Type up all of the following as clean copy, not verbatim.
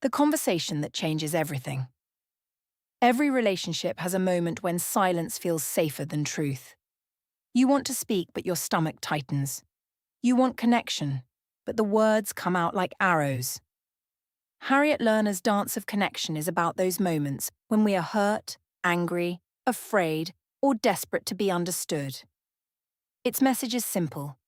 The conversation that changes everything. Every relationship has a moment when silence feels safer than truth. You want to speak, but your stomach tightens. You want connection, but the words come out like arrows. Harriet Lerner's Dance of Connection is about those moments when we are hurt, angry, afraid, or desperate to be understood. Its message is simple.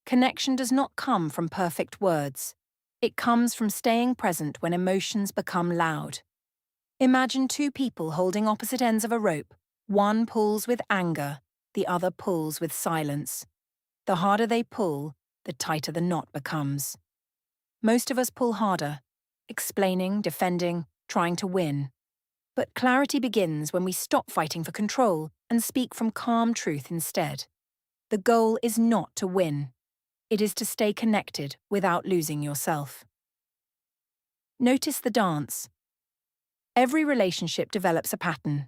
Connection does not come from perfect words. It comes from staying present when emotions become loud. Imagine two people holding opposite ends of a rope. One pulls with anger, the other pulls with silence. The harder they pull, the tighter the knot becomes. Most of us pull harder, explaining, defending, trying to win. But clarity begins when we stop fighting for control and speak from calm truth instead. The goal is not to win. It is to stay connected without losing yourself. Notice the dance. Every relationship develops a pattern.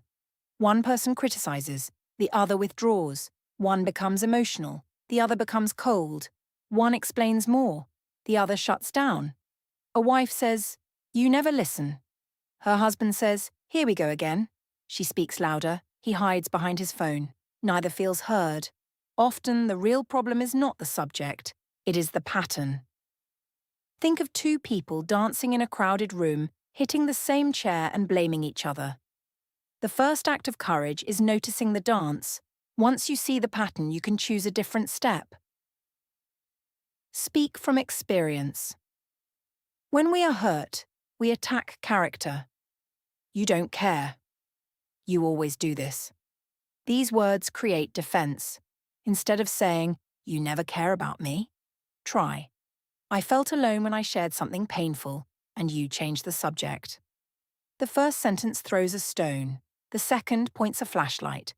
One person criticizes, the other withdraws. One becomes emotional, the other becomes cold. One explains more, the other shuts down. A wife says, "You never listen." Her husband says, "Here we go again." She speaks louder, he hides behind his phone. Neither feels heard. Often, the real problem is not the subject, it is the pattern. Think of two people dancing in a crowded room, hitting the same chair and blaming each other. The first act of courage is noticing the dance. Once you see the pattern, you can choose a different step. Speak from experience. When we are hurt, we attack character. You don't care. You always do this. These words create defense. Instead of saying, "You never care about me," try, "I felt alone when I shared something painful, and you changed the subject." The first sentence throws a stone. The second points a flashlight.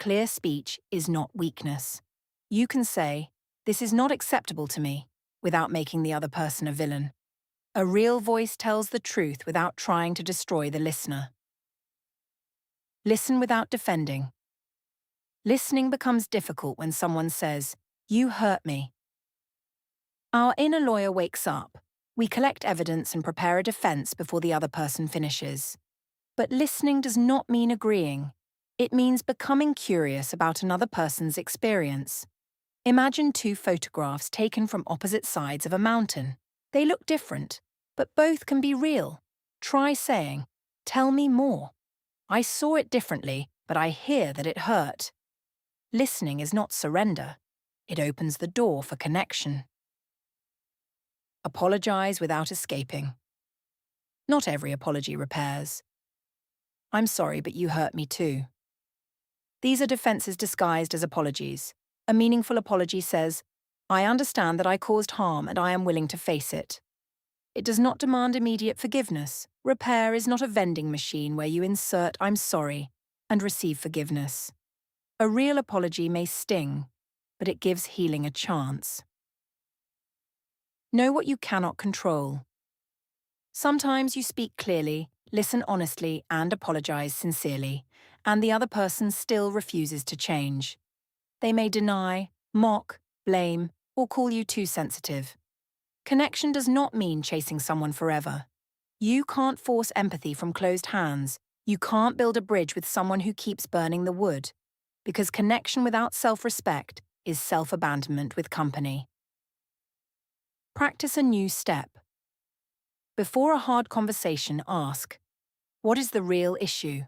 Clear speech is not weakness. You can say, "This is not acceptable to me," without making the other person a villain. A real voice tells the truth without trying to destroy the listener. Listen without defending. Listening becomes difficult when someone says, "You hurt me." Our inner lawyer wakes up. We collect evidence and prepare a defense before the other person finishes. But listening does not mean agreeing. It means becoming curious about another person's experience. Imagine two photographs taken from opposite sides of a mountain. They look different, but both can be real. Try saying, "Tell me more. I saw it differently, but I hear that it hurt." Listening is not surrender. It opens the door for connection. Apologize without escaping. Not every apology repairs. "I'm sorry, but you hurt me too." These are defenses disguised as apologies. A meaningful apology says, "I understand that I caused harm and I am willing to face it." It does not demand immediate forgiveness. Repair is not a vending machine where you insert "I'm sorry" and receive forgiveness. A real apology may sting, but it gives healing a chance. Know what you cannot control. Sometimes you speak clearly, listen honestly, and apologize sincerely, and the other person still refuses to change. They may deny, mock, blame, or call you too sensitive. Connection does not mean chasing someone forever. You can't force empathy from closed hands. You can't build a bridge with someone who keeps burning the wood. Because connection without self-respect is self-abandonment with company. Practice a new step. Before a hard conversation, ask, what is the real issue?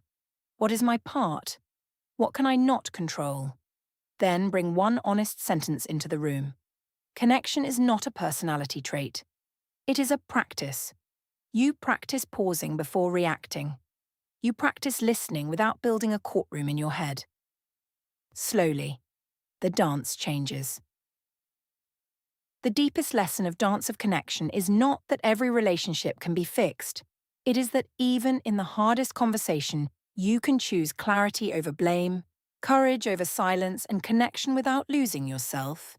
What is my part? What can I not control? Then bring one honest sentence into the room. Connection is not a personality trait. It is a practice. You practice pausing before reacting. You practice listening without building a courtroom in your head. Slowly, the dance changes. The deepest lesson of Dance of Connection is not that every relationship can be fixed. It is that even in the hardest conversation, you can choose clarity over blame, courage over silence, and connection without losing yourself.